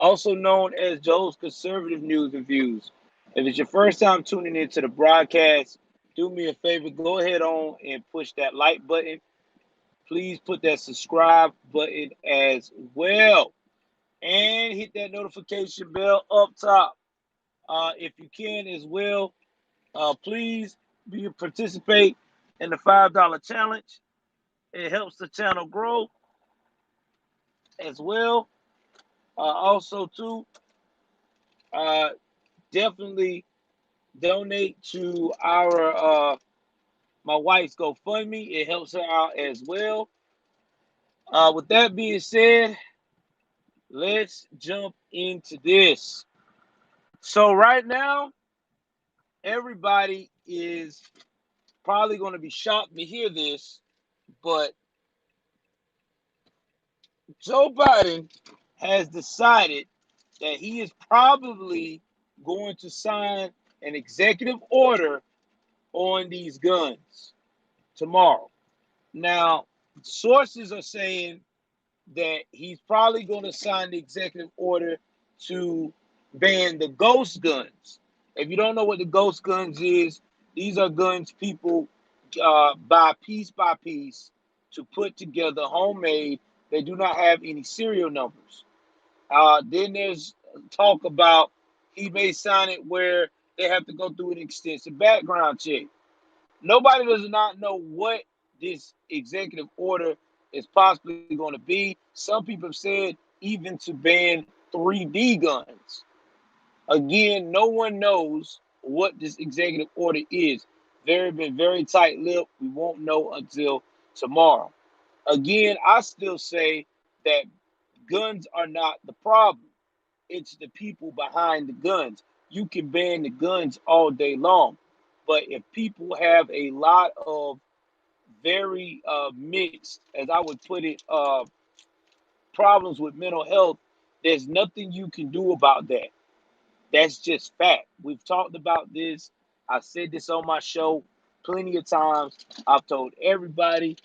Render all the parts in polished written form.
also known as Joe's Conservative News and Views. If it's your first time tuning into the broadcast, do me a favor, go ahead on and push that like button. Please put that subscribe button as well. And hit that notification bell up top. If you can as well, please participate in the $5 challenge. It helps the channel grow as well. Also, too, uh, definitely donate to our my wife's GoFundMe. It helps her out as well. With that being said, let's jump into this. So right now, everybody is probably going to be shocked to hear this, but Joe Biden has decided that he is probably going to sign an executive order on these guns tomorrow. Now, sources are saying that he's probably going to sign the executive order to ban the ghost guns. If you don't know what the ghost guns is, these are guns people buy piece by piece to put together homemade. They do not have any serial numbers. Then there's talk about he may sign it where they have to go through an extensive background check. Nobody does not know what this executive order is possibly going to be. Some people have said even to ban 3D guns. Again, no one knows what this executive order is. Been very tight-lipped. We won't know until tomorrow. Again, I still say that guns are not the problem. It's the people behind the guns. You can ban the guns all day long, but if people have a lot of very mixed, as I would put it, problems with mental health, there's nothing you can do about that. That's just fact. We've talked about this. I've said this on my show plenty of times. I've told everybody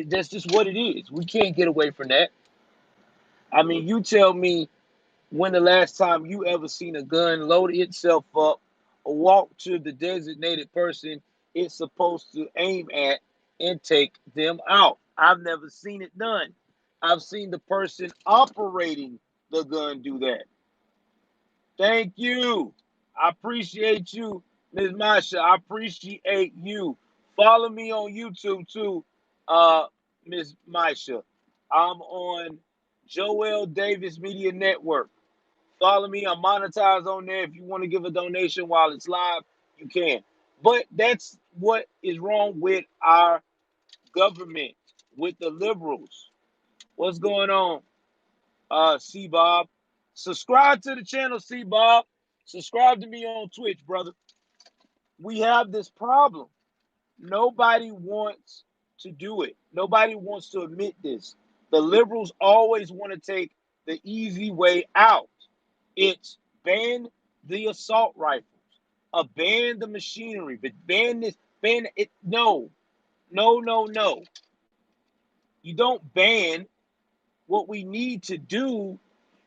that's just what it is. We can't get away from that. I mean, you tell me when the last time you ever seen a gun load itself up or walk to the designated person it's supposed to aim at and take them out. I've never seen it done. I've seen the person operating the gun do that. Thank you. I appreciate you, Ms. Masha. I appreciate you. Follow me on YouTube too, uh, Ms. Masha. I'm on Joel Davis Media Network. Follow me. I'm monetized on there. If you want to give a donation while it's live, you can. But that's what is wrong with our government, with the liberals. What's going on, C Bob? Subscribe to the channel, C Bob. Subscribe to me on Twitch, brother. We have this problem. Nobody wants to do it. Nobody wants to admit this. The liberals always want to take the easy way out. It's ban the assault rifles, ban the machinery, but ban this, ban it. No, no, no, no. You don't ban. What we need to do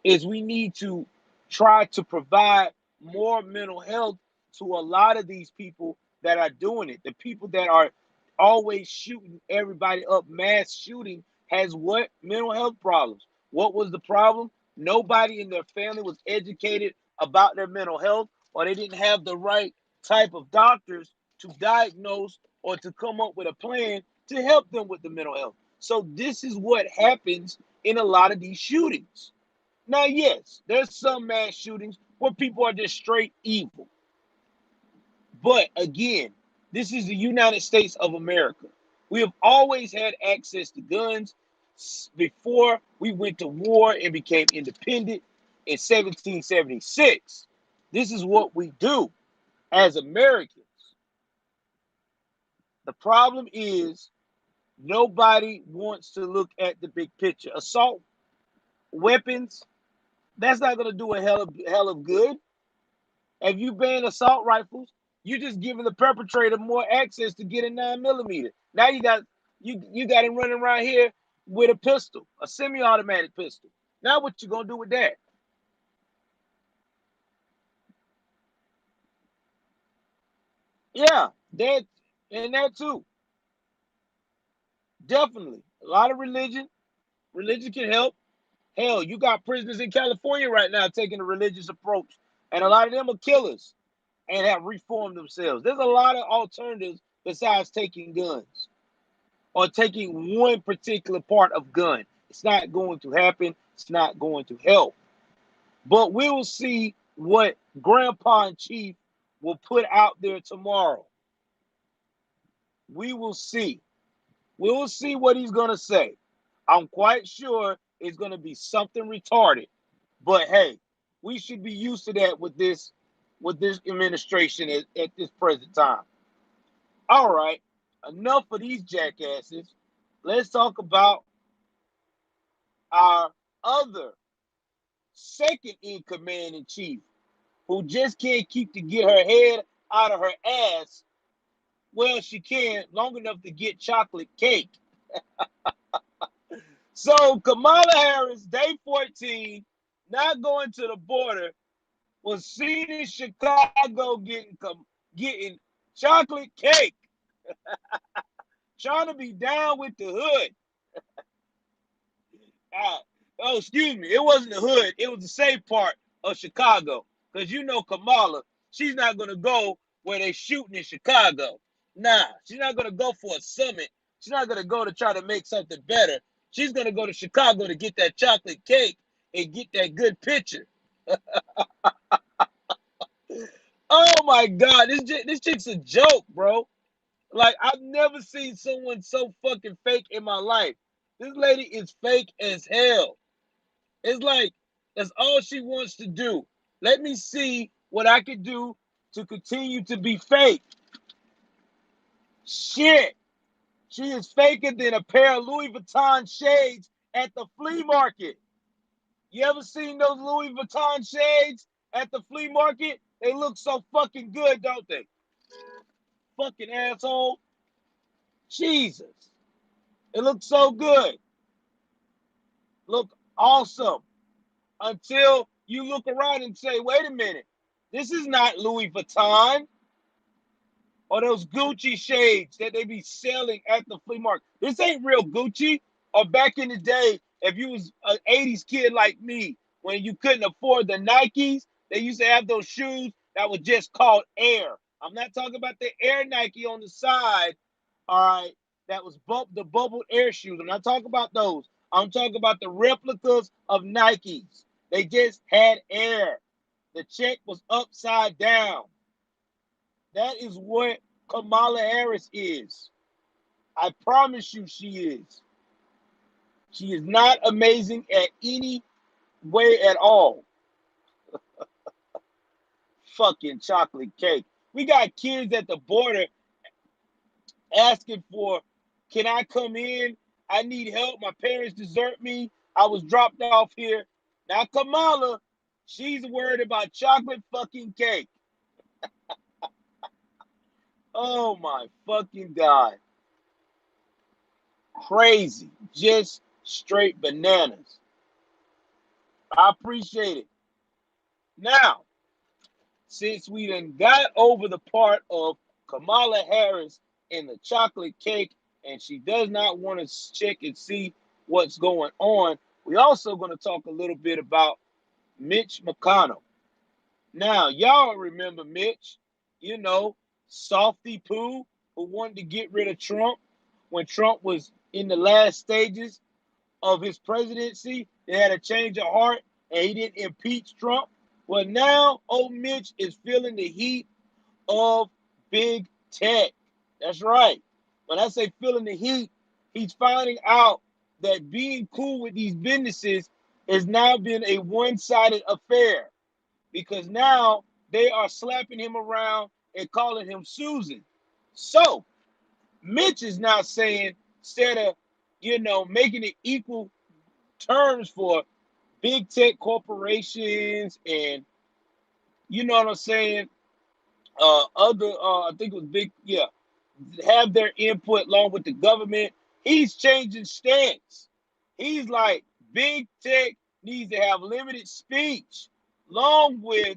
is we need to try to provide more mental health to a lot of these people that are doing it. The people that are always shooting everybody up, mass shooting, has what? Mental health problems. What was the problem? Nobody in their family was educated about their mental health, or they didn't have the right type of doctors to diagnose or to come up with a plan to help them with the mental health. So this is what happens in a lot of these shootings. Now, yes, there's some mass shootings where people are just straight evil. But again, this is the United States of America. We have always had access to guns before we went to war and became independent in 1776. This is what we do as Americans. The problem is nobody wants to look at the big picture. Assault weapons, that's not going to do a hell of good. If you ban assault rifles, you're just giving the perpetrator more access to get a 9mm. Now you got him running around here with a pistol, a semi-automatic pistol. Now what you gonna do with that? Yeah, that too. Definitely. A lot of religion. Religion can help. Hell, you got prisoners in California right now taking a religious approach. And a lot of them are killers and have reformed themselves. There's a lot of alternatives besides taking guns or taking one particular part of gun. It's not going to happen. It's not going to help. But we will see what Grandpa in Chief will put out there tomorrow. We will see. We will see what he's going to say. I'm quite sure it's going to be something retarded. But hey, we should be used to that with this administration at this present time. All right, enough of these jackasses. Let's talk about our other second in command in chief, who just can't keep to get her head out of her ass. Well, she can long enough to get chocolate cake. So Kamala Harris, day 14, not going to the border, was seen in Chicago getting chocolate cake, trying to be down with the hood. Uh, oh, excuse me, it wasn't the hood; it was the safe part of Chicago. Because you know Kamala, she's not gonna go where they shooting in Chicago. Nah, she's not gonna go for a summit. She's not gonna go to try to make something better. She's gonna go to Chicago to get that chocolate cake and get that good picture. Oh my God, this chick's a joke, bro. Like, I've never seen someone so fucking fake in my life. This lady is fake as hell. It's like that's all she wants to do. Let me see what I can do to continue to be fake. Shit. She is faker than a pair of Louis Vuitton shades at the flea market. You ever seen those Louis Vuitton shades at the flea market? They look so fucking good, don't they? Fucking asshole. Jesus. It looks so good. Look awesome. Until you look around and say, wait a minute, this is not Louis Vuitton or those Gucci shades that they be selling at the flea market. This ain't real Gucci. Or back in the day, if you was an 80s kid like me, when you couldn't afford the Nikes, they used to have those shoes that were just called Air. I'm not talking about the Air Nike on the side, all right, that was the bubbled Air shoes. I'm not talking about those. I'm talking about the replicas of Nikes. They just had Air. The check was upside down. That is what Kamala Harris is. I promise you she is. She is not amazing at any way at all. Fucking chocolate cake. We got kids at the border asking for, can I come in? I need help. My parents desert me. I was dropped off here. Now Kamala, she's worried about chocolate fucking cake. Oh my fucking God. Crazy. Just straight bananas. I appreciate it. Now, since we done got over the part of Kamala Harris and the chocolate cake, and she does not want to check and see what's going on, we also going to talk a little bit about Mitch McConnell. Now, y'all remember Mitch, you know, Softy Poo, who wanted to get rid of Trump when Trump was in the last stages of his presidency. They had a change of heart and he didn't impeach Trump. Well, now old Mitch is feeling the heat of big tech. That's right. When I say feeling the heat, he's finding out that being cool with these businesses has now been a one-sided affair because now they are slapping him around and calling him Susan. So Mitch is now saying, instead of, making it equal terms for big tech corporations and, you know what I'm saying, I think it was big, yeah, have their input along with the government. He's changing stance. He's like, big tech needs to have limited speech, along with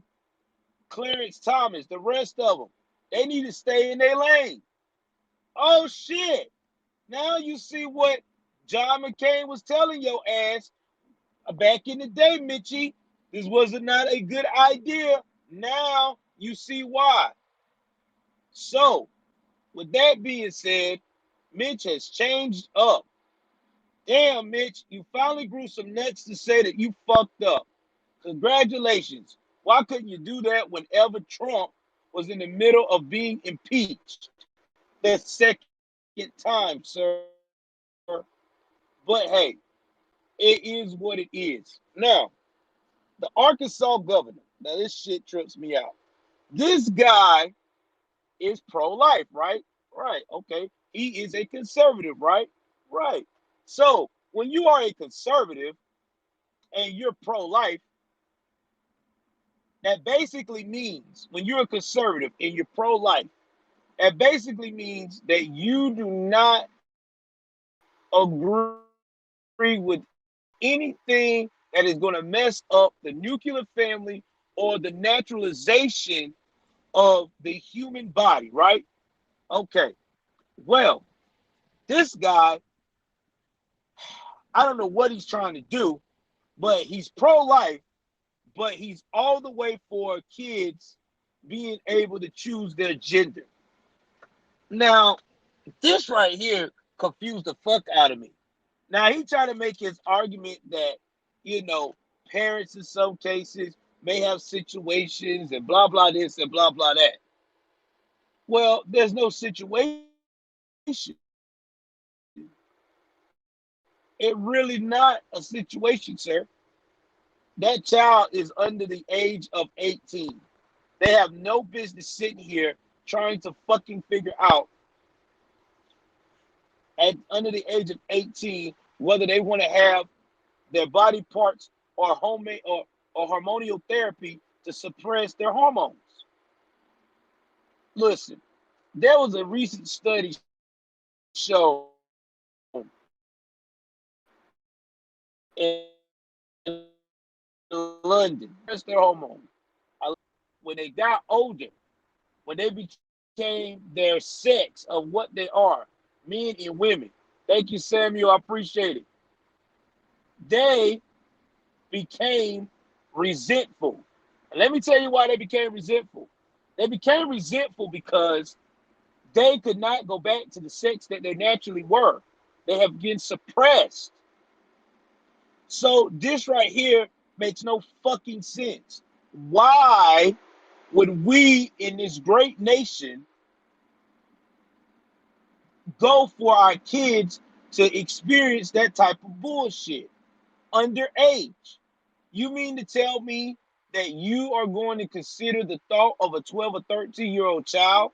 Clarence Thomas, the rest of them. They need to stay in their lane. Oh shit. Now you see what John McCain was telling your ass back in the day, Mitchie. This was not a good idea. Now you see why. So, with that being said, Mitch has changed up. Damn, Mitch, you finally grew some nuts to say that you fucked up. Congratulations. Why couldn't you do that whenever Trump was in the middle of being impeached? The second time, sir. But hey, it is what it is. Now, the Arkansas governor. Now, this shit trips me out. This guy is pro-life, right? Right. Okay. He is a conservative, right? Right. So when you are a conservative and you're pro-life, that basically means when you're a conservative and you're pro-life, that basically means that you do not agree with anything that is going to mess up the nuclear family or the naturalization of the human body, right? Okay. Well, this guy, I don't know what he's trying to do, but he's pro-life, but he's all the way for kids being able to choose their gender. Now, this right here confused the fuck out of me. Now, he tried to make his argument that, you know, parents in some cases may have situations and blah, blah, this and blah, blah, that. Well, there's no situation. It really not a situation, sir. That child is under the age of 18. They have no business sitting here trying to fucking figure out at under the age of 18 whether they want to have their body parts or or hormonal therapy to suppress their hormones. Listen, there was a recent study shown in London, suppress their hormones. When they got older, when they became their sex of what they are, men and women. Thank you, Samuel. I appreciate it. They became resentful. And let me tell you why they became resentful. They became resentful because they could not go back to the sex that they naturally were. They have been suppressed. So this right here makes no fucking sense. Why would we in this great nation go for our kids to experience that type of bullshit underage? You mean to tell me that you are going to consider the thought of a 12 or 13-year-old child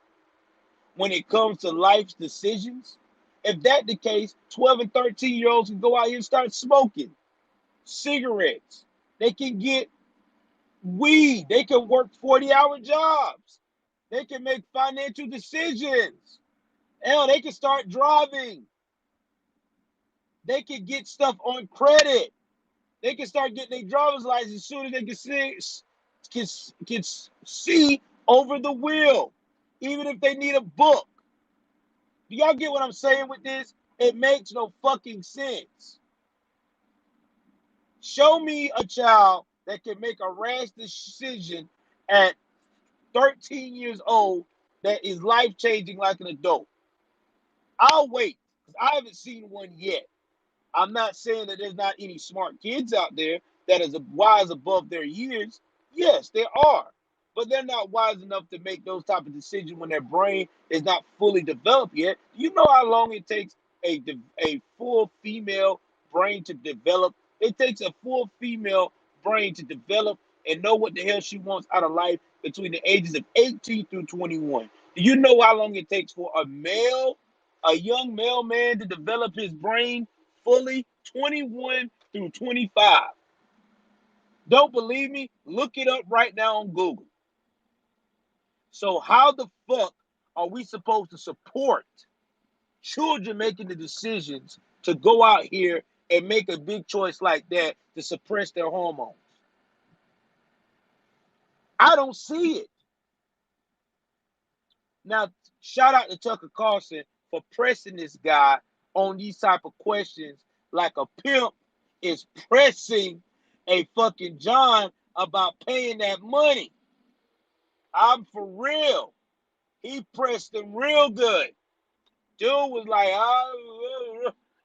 when it comes to life's decisions? If that's the case, 12 and 13-year-olds can go out here and start smoking cigarettes. They can get weed. They can work 40-hour jobs. They can make financial decisions. Hell, they can start driving. They can get stuff on credit. They can start getting their driver's license as soon as they can see over the wheel, even if they need a book. Do y'all get what I'm saying with this? It makes no fucking sense. Show me a child that can make a rash decision at 13 years old that is life changing like an adult. I'll wait because I haven't seen one yet. I'm not saying that there's not any smart kids out there that is wise above their years. Yes, there are. But they're not wise enough to make those type of decisions when their brain is not fully developed yet. You know how long it takes a full female brain to develop? It takes a full female brain to develop and know what the hell she wants out of life between the ages of 18 through 21. Do you know how long it takes for a young male man to develop his brain fully? 21 through 25. Don't believe me? Look it up right now on Google. So how the fuck are we supposed to support children making the decisions to go out here and make a big choice like that to suppress their hormones? I don't see it. Now, shout out to Tucker Carlson for pressing this guy on these type of questions like a pimp is pressing a fucking John about paying that money. I'm for real. He pressed him real good. Dude was like,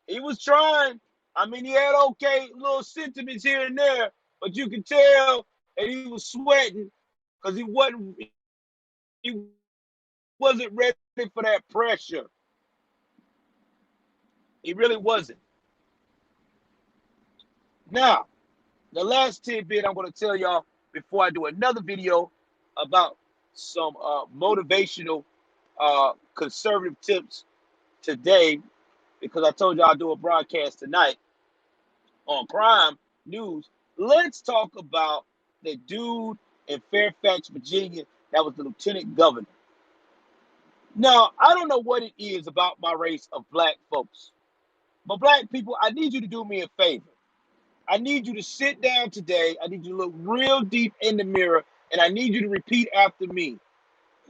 he was trying. I mean, he had okay little sentiments here and there, but you could tell that he was sweating because he wasn't ready for that pressure. He really wasn't. Now, the last tidbit I'm going to tell y'all before I do another video about some motivational conservative tips today, because I told y'all I'll do a broadcast tonight on crime news. Let's talk about the dude in Fairfax, Virginia, that was the lieutenant governor. Now, I don't know what it is about my race of black folks, but black people, I need you to do me a favor. I need you to sit down today. I need you to look real deep in the mirror, and I need you to repeat after me.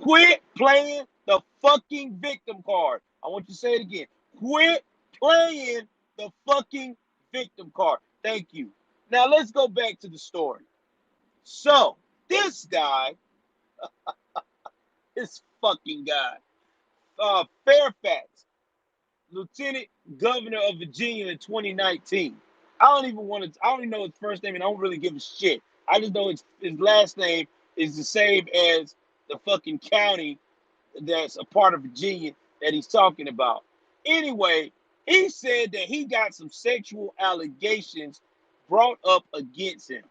Quit playing the fucking victim card. I want you to say it again. Quit playing the fucking victim card. Thank you. Now let's go back to the story. So this guy, this fucking guy, Fairfax, Lieutenant Governor of Virginia in 2019. I don't even know his first name, and I don't really give a shit. I just know his last name is the same as the fucking county that's a part of Virginia that he's talking about. Anyway, he said that he got some sexual allegations brought up against him.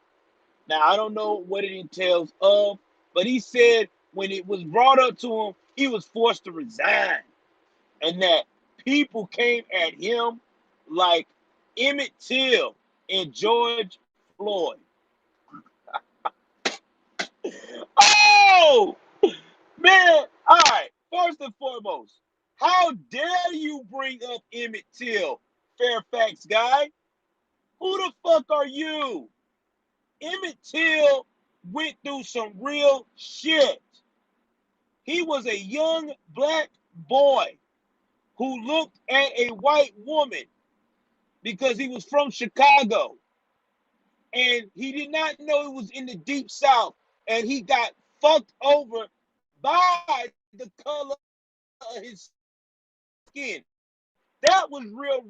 Now, I don't know what it entails of, but he said when it was brought up to him, he was forced to resign, and that people came at him like Emmett Till and George Floyd. Oh, man. All right. First and foremost, how dare you bring up Emmett Till, Fairfax guy? Who the fuck are you? Emmett Till went through some real shit. He was a young black boy who looked at a white woman because he was from Chicago. And he did not know it was in the deep south. And he got fucked over by the color of his skin. That was real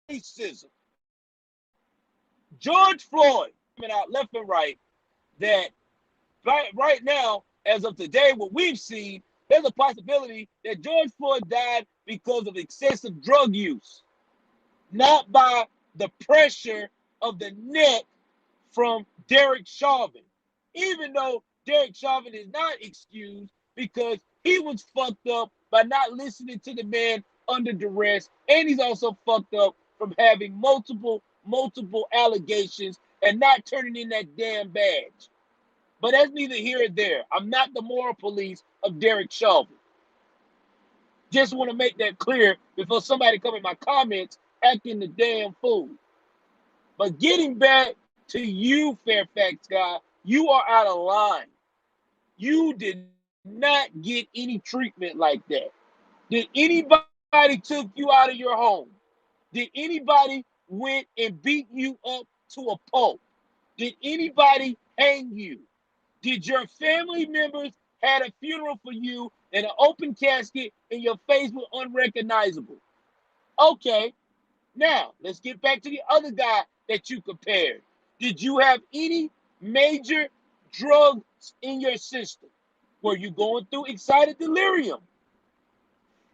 racism. George Floyd coming out left and right that right now, as of today, what we've seen, there's a possibility that George Floyd died because of excessive drug use, not by the pressure of the neck from Derek Chauvin. Even though Derek Chauvin is not excused because he was fucked up by not listening to the man under duress, and he's also fucked up from having multiple allegations and not turning in that damn badge. But that's neither here nor there. I'm not the moral police of Derek Chauvin. Just want to make that clear before somebody come in my comments acting the damn fool. But getting back to you, Fairfax guy, you are out of line. You did not get any treatment like that. Did anybody took you out of your home? Did anybody went and beat you up to a pulp? Did anybody hang you? Did your family members had a funeral for you and an open casket and your face was unrecognizable? Okay, now let's get back to the other guy that you compared. Did you have any major drugs in your system? Were you going through excited delirium?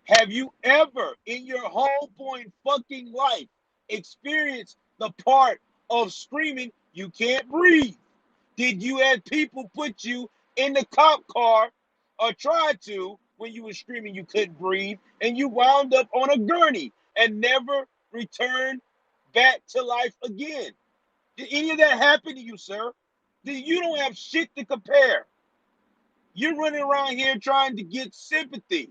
Have you ever in your whole point fucking life experienced the part of screaming you can't breathe? Did you have people put you in the cop car or tried to when you were screaming you couldn't breathe and you wound up on a gurney and never returned back to life again? Did any of that happen to you, sir? You don't have shit to compare. You're running around here trying to get sympathy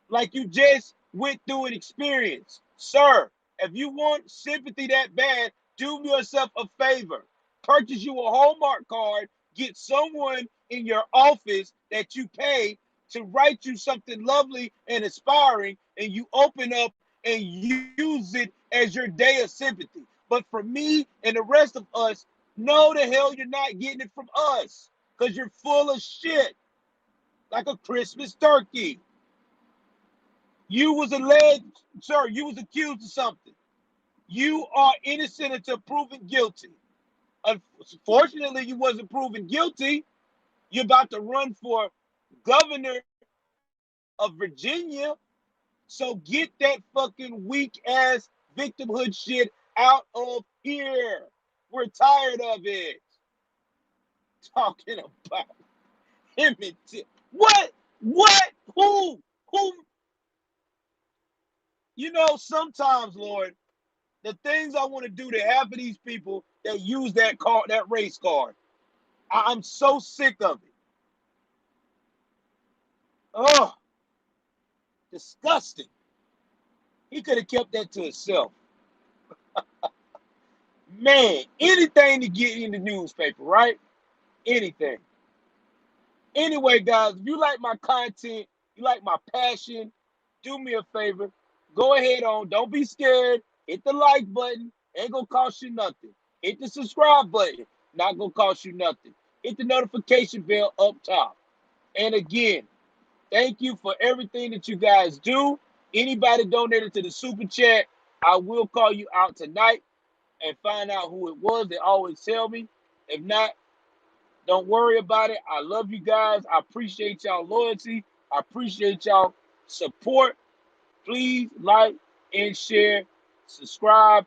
like you just went through an experience. Sir, if you want sympathy that bad, do yourself a favor. Purchase you a Hallmark card, get someone in your office that you pay to write you something lovely and inspiring, and you open up and use it as your day of sympathy. But for me and the rest of us, no, the hell you're not getting it from us, because you're full of shit like a Christmas turkey. You was alleged, sir, you was accused of something. You are innocent until proven guilty. Unfortunately, you wasn't proven guilty. You're about to run for governor of Virginia. So get that fucking weak ass victimhood shit out of here. We're tired of it. Talking about him and Tim. What? What? Who? Who? You know, sometimes, Lord, the things I want to do to half of these people that use that card, that race card, I'm so sick of it. Oh, disgusting. He could have kept that to himself. Man, anything to get in the newspaper, right? Anything. Anyway, guys, if you like my content, you like my passion, do me a favor. Go ahead on. Don't be scared. Hit the like button. Ain't gonna cost you nothing. Hit the subscribe button. Not gonna cost you nothing. Hit the notification bell up top. And again, thank you for everything that you guys do. Anybody donated to the super chat, I will call you out tonight and find out who it was. They always tell me. If not, don't worry about it. I love you guys. I appreciate y'all loyalty. I appreciate y'all support. Please like and share, subscribe,